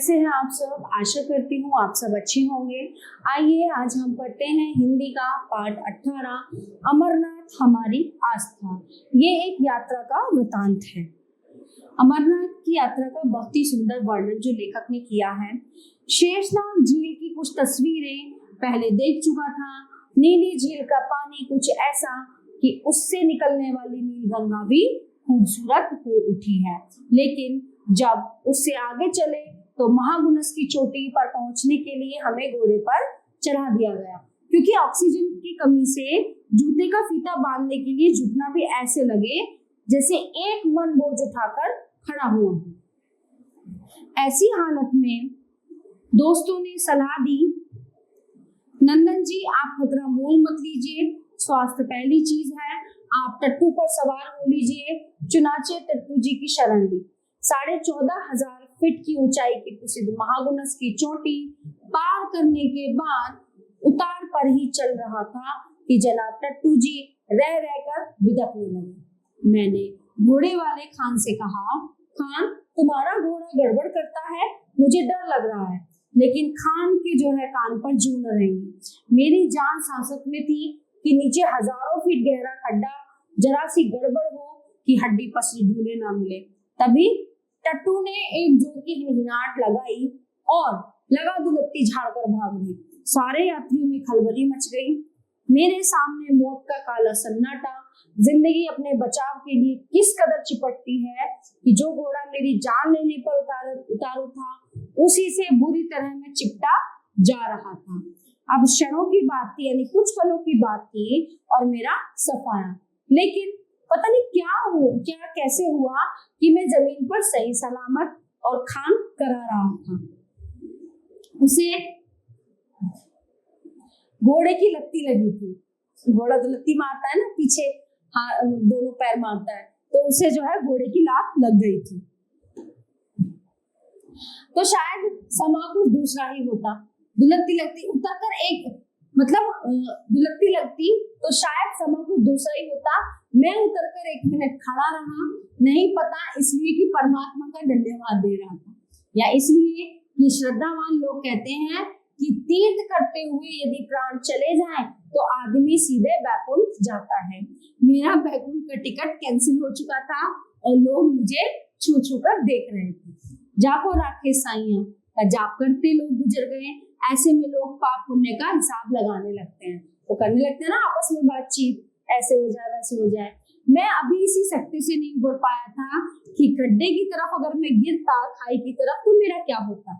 कैसे हैं आप सब? आशा करती हूँ आप सब अच्छे होंगे। आइए आज हम पढ़ते हैं हिंदी का पाठ 18 अमरनाथ हमारी आस्था। ये एक यात्रा का वृतांत है। अमरनाथ की यात्रा का बहुत ही सुंदर वर्णन जो लेखक ने किया है। शेषनाग झील की कुछ तस्वीरें पहले देख चुका था। नीली झील का पानी कुछ ऐसा कि उससे निकलने वाली नीलगंगा भी खूबसूरत हो उठी है, लेकिन जब उससे आगे चले तो महागुनस की चोटी पर पहुंचने के लिए हमें घोड़े पर चढ़ा दिया गया, क्योंकि ऑक्सीजन की कमी से जूते का फीता बांधने के लिए झुकना भी ऐसे लगे जैसे एक मन बोझ उठाकर खड़ा हुआ हो। ऐसी हालत में दोस्तों ने सलाह दी, नंदन जी आप खतरा मोल मत लीजिए, स्वास्थ्य पहली चीज है, आप टट्टू पर सवार हो लीजिए। चुनाचे टट्टू जी की शरण ली। 14,500 फीट की ऊंचाई की प्रसिद्ध महागुनस की चोटी पार करने के बाद उतार पर ही चल रहा था कि जनाब टट्टू जी रह रहकर बिदकने लगे। मैंने घोड़े वाले खान से कहा, खान तुम्हारा घोड़ा गड़बड़ करता है, मुझे डर लग रहा है। लेकिन खान के जो है कान पर जू न रहेंगी। मेरी जान सांसत में थी कि नीचे हजारों फीट गहरा खड्डा, जरा सी गड़बड़ हो कि हड्डी पसली ढूंढे ना मिले। तभी टट्टू ने एक जोर की हिनहिनाहट लगाई और लगा दुलत्ती झाड़कर भाग गई। सारे यात्रियों में खलबली मच गई। मेरे सामने मौत का काला सन्नाटा। जिंदगी अपने बचाव के लिए किस कदर चिपटती है कि जो घोड़ा मेरी जान लेने पर उतारू था उसी से बुरी तरह में चिपटा जा रहा था। अब क्षणों की बात थी, यानी कुछ पलों की बात थी और मेरा सफाया। लेकिन पता नहीं क्या कैसे हुआ कि मैं जमीन पर सही सलामत और खान करा रहा था। उसे घोड़े की लत्ती लगी थी। घोड़ा तो लत्ती मारता है ना, पीछे दोनों पैर मारता है, तो उसे जो है घोड़े की लात लग गई थी। तो शायद समा कुछ दूसरा ही होता। दुलत्ती लगती उतरकर दुलत्ती लगती तो शायद समा कुछ दूसरा ही होता। मैं उतरकर 1 मिनट खड़ा रहा, नहीं पता इसलिए कि परमात्मा का धन्यवाद दे रहा था, या इसलिए कि श्रद्धावान लोग कहते हैं कि तीर्थ करते हुए यदि प्राण चले जाएं तो आदमी सीधे बैकुंठ जाता है। मेरा बैकुंठ का टिकट कैंसिल हो चुका था और लोग मुझे छू छू कर देख रहे थे। जाको राखे साइया का जाप करते लोग गुजर गए। ऐसे में लोग पाप पुण्य का हिसाब लगाने लगते हैं, वो करने लगते हैं ना आपस में बातचीत, ऐसे हो जाए वैसे हो जाए। मैं अभी इसी शक्ति से नहीं उभर पाया था कि गड्ढे की तरफ अगर मैं गिरता खाई की तरफ तो मेरा क्या होता।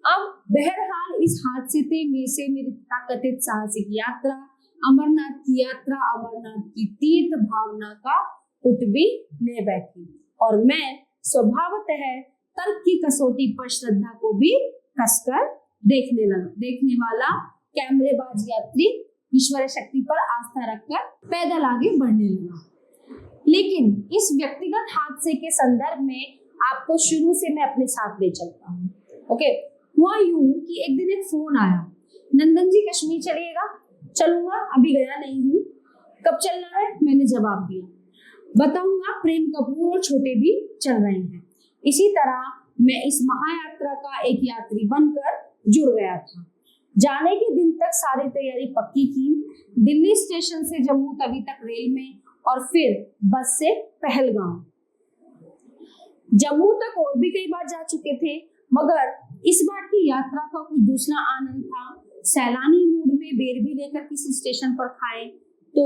अब बहरहाल इस हादसे से मेरी तथाकथित साहसिक यात्रा, अमरनाथ की यात्रा, अमरनाथ की तीर्थ भावना का उठ भी ले बैठी और मैं स्वभावतः तर्क की कसौटी पर श्रद्धा को भी कसकर देखने लगा। देखने वाला कैमरेबाज यात्री ईश्वर शक्ति पर आस्था रखकर पैदल आगे बढ़ने लगा। लेकिन इस व्यक्तिगत हादसे के संदर्भ में आपको शुरू से मैं अपने साथ ले चलता हूँ। ओके, हुआ यूं कि एक दिन एक फोन आया, नंदन जी कश्मीर चलिएगा? चलूंगा, अभी गया नहीं हूँ। कब चलना है? मैंने जवाब दिया, बताऊंगा। प्रेम कपूर और छोटे भी चल रहे हैं। इसी तरह मैं इस महायात्रा का एक यात्री बनकर जुड़ गया था। जाने के दिन तक सारी तैयारी पक्की की। दिल्ली स्टेशन से जम्मू तवी तक रेल में और फिर बस से पहलगाम। जम्मू तक और भी कई बार जा चुके थे, मगर इस बार की यात्रा का कुछ दूसरा आनंद था। सैलानी मूड में बेर भी लेकर किसी स्टेशन पर खाए तो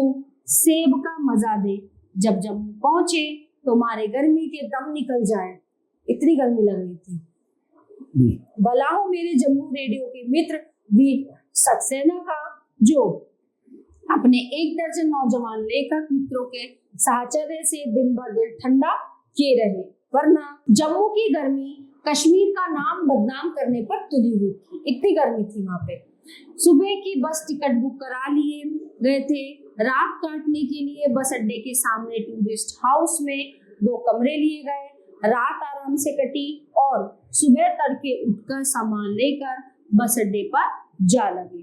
सेब का मजा दे। जब जम्मू पहुंचे तो मारे गर्मी के दम निकल जाए, इतनी गर्मी लग रही थी। भला हो मेरे जम्मू रेडियो के मित्र वीर सक्सेना का, जो अपने 1 दर्जन नौजवान लेखक मित्रों के साहचर्य से दिन भर दिल ठंडा किए रहे, वरना जम्मू की गर्मी कश्मीर का नाम बदनाम करने पर तुली हुई थी। इतनी गर्मी थी वहां पे। सुबह की बस टिकट बुक करा लिए गए थे। रात काटने के लिए बस अड्डे के सामने टूरिस्ट हाउस में 2 कमरे लिए गए। रात आराम से कटी और सुबह तड़के उठकर सामान लेकर बस अड्डे पर जा लगे।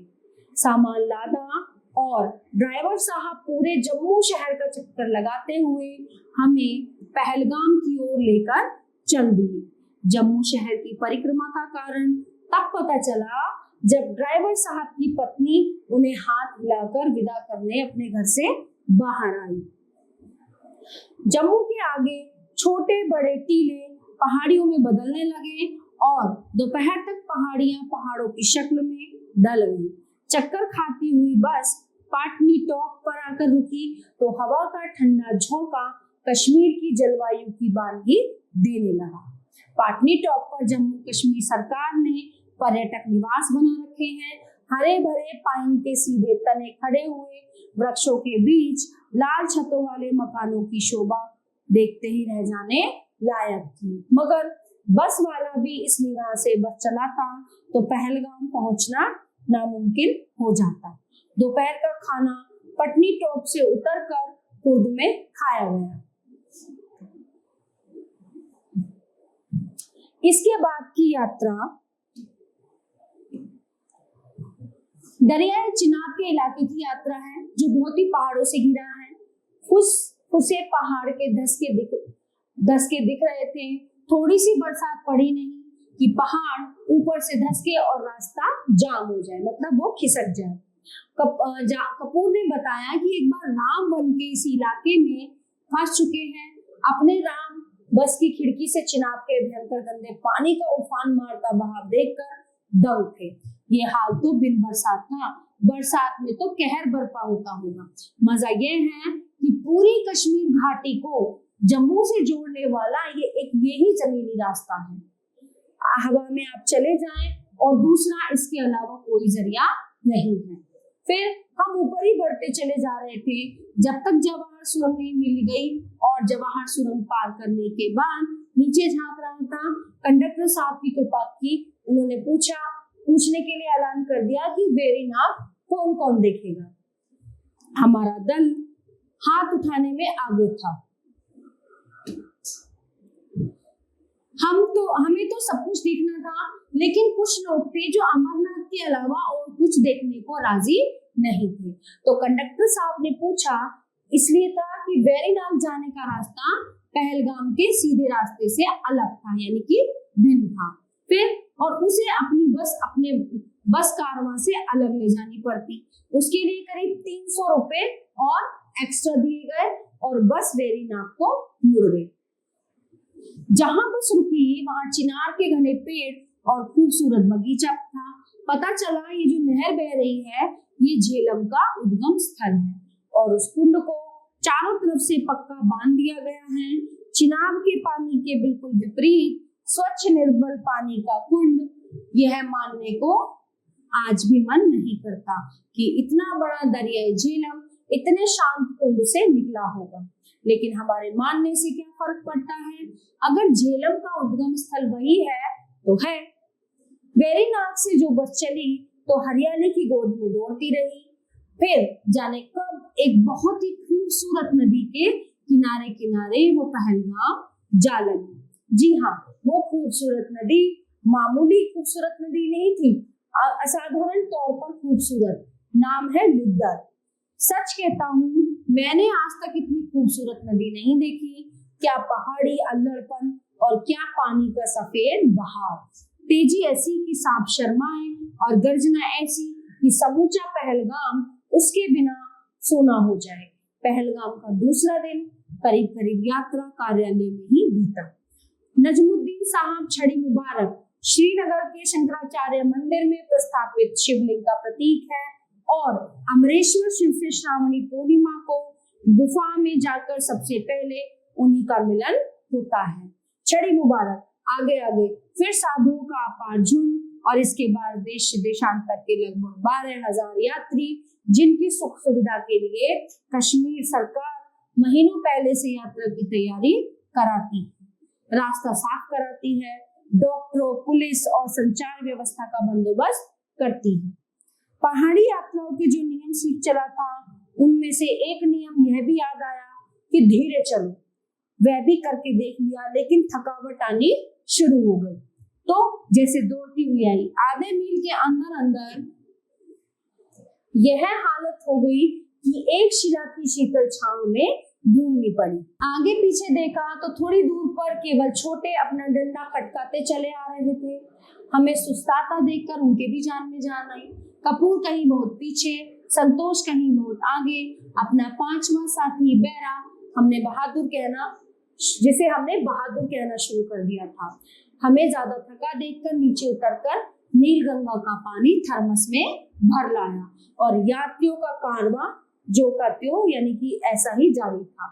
सामान लादा और ड्राइवर साहब पूरे जम्मू शहर का चक्कर लगाते हुए हमें पहलगाम की ओर लेकर चल दिए। जम्मू शहर की परिक्रमा का कारण तब पता चला जब ड्राइवर साहब की पत्नी उन्हें हाथ हिलाकर विदा करने अपने घर से बाहर आई। जम्मू के आगे छोटे बड़े टीले पहाड़ियों में बदलने लगे और दोपहर तक पहाड़ियां पहाड़ों की शक्ल में ढल गई। चक्कर खाती हुई बस पाटनी टॉप पर आकर रुकी तो हवा का ठंडा झोंका कश्मीर की जलवायु की बानगी देने लगा। पाटनी टॉप पर जम्मू कश्मीर सरकार ने पर्यटक निवास बना रखे हैं। हरे भरे पाइन के सीधे तने खड़े हुए वृक्षों के बीच लाल छतों वाले मकानों की शोभा देखते ही रह जाने लायक थी। मगर बस वाला भी इस निगाह से बस चलाता तो पहलगाम पहुंचना नामुमकिन हो जाता। दोपहर का खाना पटनी टॉप से उतरकर कुर्द में खाया गया। इसके बाद की यात्रा दरियाए चिनाब के इलाके की यात्रा है, जो बहुत ही पहाड़ों से घिरा है। फुसे पहाड़ के धसके दिख रहे थे। थोड़ी सी बरसात पड़ी नहीं कि पहाड़ ऊपर से धसके और रास्ता जाम हो जाए, मतलब वो खिसक जाए। कपूर ने बताया कि एक बार राम बन के इस इलाके में फंस चुके हैं। अपने राम बस की खिड़की से चिनाब के भयंकर गंदे पानी का उफान मारता बहाव देखकर दंग थे। ये हाल तो बिन बरसात था, बरसात में तो कहर बरपा होता होगा। मजा ये है कि पूरी कश्मीर घाटी को जम्मू से जोड़ने वाला यही जमीनी रास्ता है। हवा में आप चले जाएं और दूसरा इसके अलावा कोई जरिया नहीं है। फिर हम ऊपर ही बढ़ते चले जा रहे थे जब तक जवाहर सुरंग नहीं मिल गई और जवाहर सुरंग पार करने के बाद नीचे झांक रहा था। कंडक्टर साहब की कृपा की, उन्होंने पूछने के लिए ऐलान कर दिया कि वेरीनाग कौन कौन देखेगा। हमारा दल हाथ उठाने में आगे था। हमें तो सब कुछ देखना था, लेकिन कुछ लोग थे जो अमरनाथ के अलावा और कुछ देखने को राजी नहीं थे। तो कंडक्टर साहब ने पूछा, इसलिए था कि वेरीनाग जाने का रास्ता पहलगाम के सीधे रास्ते से अलग था, यानी कि भिन्न था। फिर और उसे अपने बस कारवां से अलग ले जानी पड़ती। उसके लिए करीब 300 रुपए और एक्स्ट्रा दिए गए और बस वेरीनाग को मुड़ गई। जहां बस रुकी वहां चिनार के घने पेड़ और खूबसूरत बगीचा था। पता चला ये जो नहर बह रही है ये झेलम का उद्गम स्थल है और उस कुंड को चारों तरफ से पक्का बांध दिया गया है। चिनाब के पानी के बिल्कुल विपरीत स्वच्छ निर्मल पानी का कुंड, यह मानने को आज भी मन नहीं करता कि इतना बड़ा दरियाई झेलम इतने शांत कुंड से निकला होगा। लेकिन हमारे मानने से क्या फर्क पड़ता है, अगर झेलम का उद्गम स्थल वही है तो है। वेरीनाग से जो बस चली तो हरियाली की गोद में दौड़ती रही। फिर जाने कब एक बहुत ही खूबसूरत नदी के किनारे किनारे वो पहलगाम जा लगी। जी हाँ, वो खूबसूरत नदी मामूली खूबसूरत नदी नहीं थी, असाधारण तौर पर खूबसूरत। नाम है लिद्दर। सच कहता हूँ, मैंने आज तक इतनी खूबसूरत नदी नहीं देखी। क्या पहाड़ी अल्लड़पन और क्या पानी का सफेद बहाव। तेजी ऐसी कि सांप शर्माए और गर्जना ऐसी कि समूचा पहलगाम उसके बिना सोना हो जाए। पहलगाम का दूसरा दिन करीब करीब यात्रा कार्यालय में ही बीता। नजमुद्दीन साहब छड़ी मुबारक श्रीनगर के शंकराचार्य मंदिर में प्रस्थापित शिवलिंग का प्रतीक है और अमरेश्वर शिव से श्रावणी पूर्णिमा को गुफा में जाकर सबसे पहले उन्हीं का मिलन होता है। छड़ी मुबारक, आगे आगे फिर साधुओं का अपार झुंड और इसके बाद देश देशांतर के लगभग 12,000 यात्री, जिनकी सुख सुविधा के लिए कश्मीर सरकार महीनों पहले से यात्रा की तैयारी कराती है, रास्ता साफ कराती है, डॉक्टरों, पुलिस और संचार व्यवस्था का बंदोबस्त करती है। पहाड़ी यात्राओं के जो नियम सीख चला था, उनमें से एक नियम यह भी याद आया कि धीरे चलो। वह भी करके देख लिया, लेकिन थकावट आनी शुरू हो गई तो जैसे दौड़ती हुई आई। आधे मील के अंदर यह हालत हो गई कि एक शिला की शीतल छांव में ढूंढनी पड़ी। आगे पीछे देखा तो थोड़ी दूर पर केवल छोटे अपना डंडा खटकाते चले आ रहे थे। हमें सुस्ताता देखकर उनके भी जान में जान आई। कपूर कहीं बहुत पीछे, संतोष कहीं बहुत आगे, अपना पांचवा साथी बैरा जिसे हमने बहादुर कहना शुरू कर दिया था। हमें ज्यादा थका देखकर नीचे उतरकर नीलगंगा का पानी थर्मस में भर लाया और यात्रियों का कारवां जो का त्यों यानी कि ऐसा ही जारी था।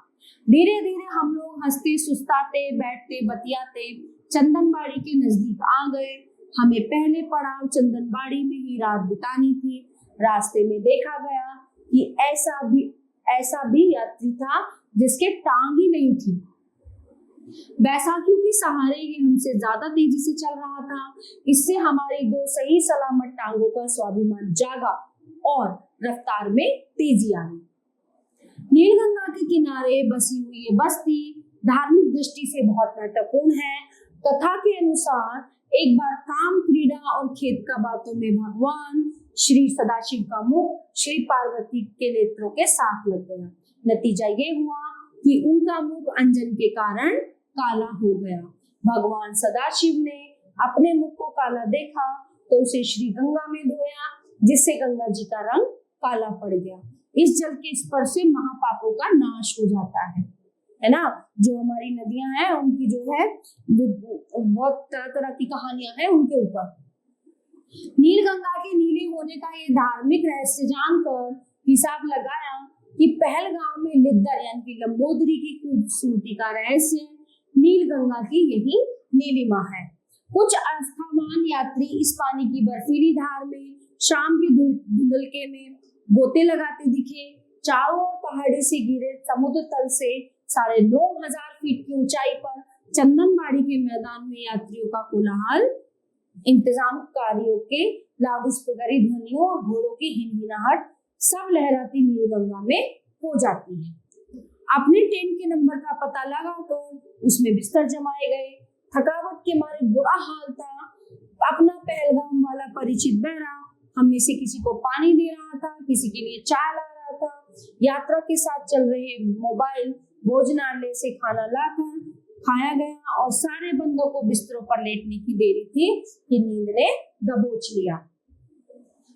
धीरे धीरे हम लोग हंसते सुस्ताते बैठते बतियाते चंदनबाड़ी के नजदीक आ गए। हमें पहले पड़ाव चंदनबाड़ी में ही रात बितानी थी। रास्ते में देखा गया कि ऐसा भी यात्री था जिसके टांग ही नहीं थी। बैसाखियों के सहारे ये हमसे ज्यादा तेजी से चल रहा था। इससे हमारी दो सही सलामत टांगों का स्वाभिमान जागा और रफ्तार में तेजी आ गई। नीलगंगा के किनारे बसी हुई ये बस्ती धार्मिक दृष्टि से बहुत महत्वपूर्ण है। कथा के अनुसार एक बार काम क्रीड़ा और खेत का बातों में भगवान श्री सदाशिव का मुख श्री पार्वती के नेत्रों के साथ लग गया। नतीजा ये हुआ कि उनका मुख अंजन के कारण काला हो गया। भगवान सदाशिव ने अपने मुख को काला देखा तो उसे श्री गंगा में धोया, जिससे गंगा जी का रंग काला पड़ गया। इस जल के स्पर्श से महापापों का नाश हो जाता है ना। जो हमारी नदियां हैं उनकी जो है बहुत तरह तरह की कहानियां हैं उनके ऊपर। नीलगंगा के नीले होने का ये धार्मिक रहस्य जानकर हिसाब लगाया कि पहलगाम में लिद्दर यानी कि लंबोदरी की खूबसूरती का रहस्य नीलगंगा की यही नीलिमा है। कुछ अस्थावान यात्री इस पानी की बर्फीली धार में शाम के धुंधलके में गोते लगाते दिखे। चारों ओर पहाड़ी से घिरे समुद्र तल से 9,500 फीट की ऊंचाई पर चंदनबाड़ी के मैदान में यात्रियों का कोलाहल, इंतजामकारियों के लाउडस्पीकरी ध्वनियों और घोड़ों की हिनहिनाहट सब लहराती नीलगंगा में हो जाती है। अपने टेंट के नंबर का पता लगाकर उसमें बिस्तर जमाए गए। थकावट के मारे बुरा हाल था। अपना पहलगाम वाला परिचित बैरा हम में से किसी को पानी दे रहा था, किसी के लिए चाय ला रहा था। यात्रा के साथ चल रहे मोबाइल भोजनालय से खाना लाकर खाया गया और सारे बंदों को बिस्तरों पर लेटने की देरी थी कि नींद ने दबोच लिया।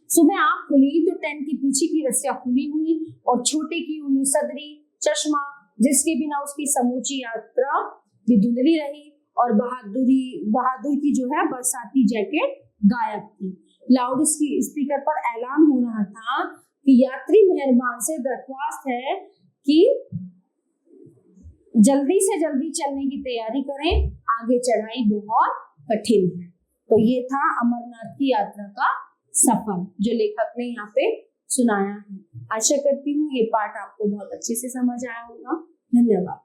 सुबह आंख खुली तो टेंट के पीछे की रस्सियां खुली हुई और छोटे की ऊनी सदरी चश्मा, जिसके बिना उसकी समूची यात्रा भी धुंधली रही, और बहादुर की जो है बरसाती जैकेट गायब थी। लाउड स्पीकर पर ऐलान हो रहा था कि यात्री मेहरबान से दरख्वास्त है कि जल्दी से जल्दी चलने की तैयारी करें, आगे चढ़ाई बहुत कठिन है। तो ये था अमरनाथ की यात्रा का सफर जो लेखक ने यहाँ पे सुनाया है। आशा करती हूँ ये पाठ आपको बहुत अच्छे से समझ आया होगा। धन्यवाद।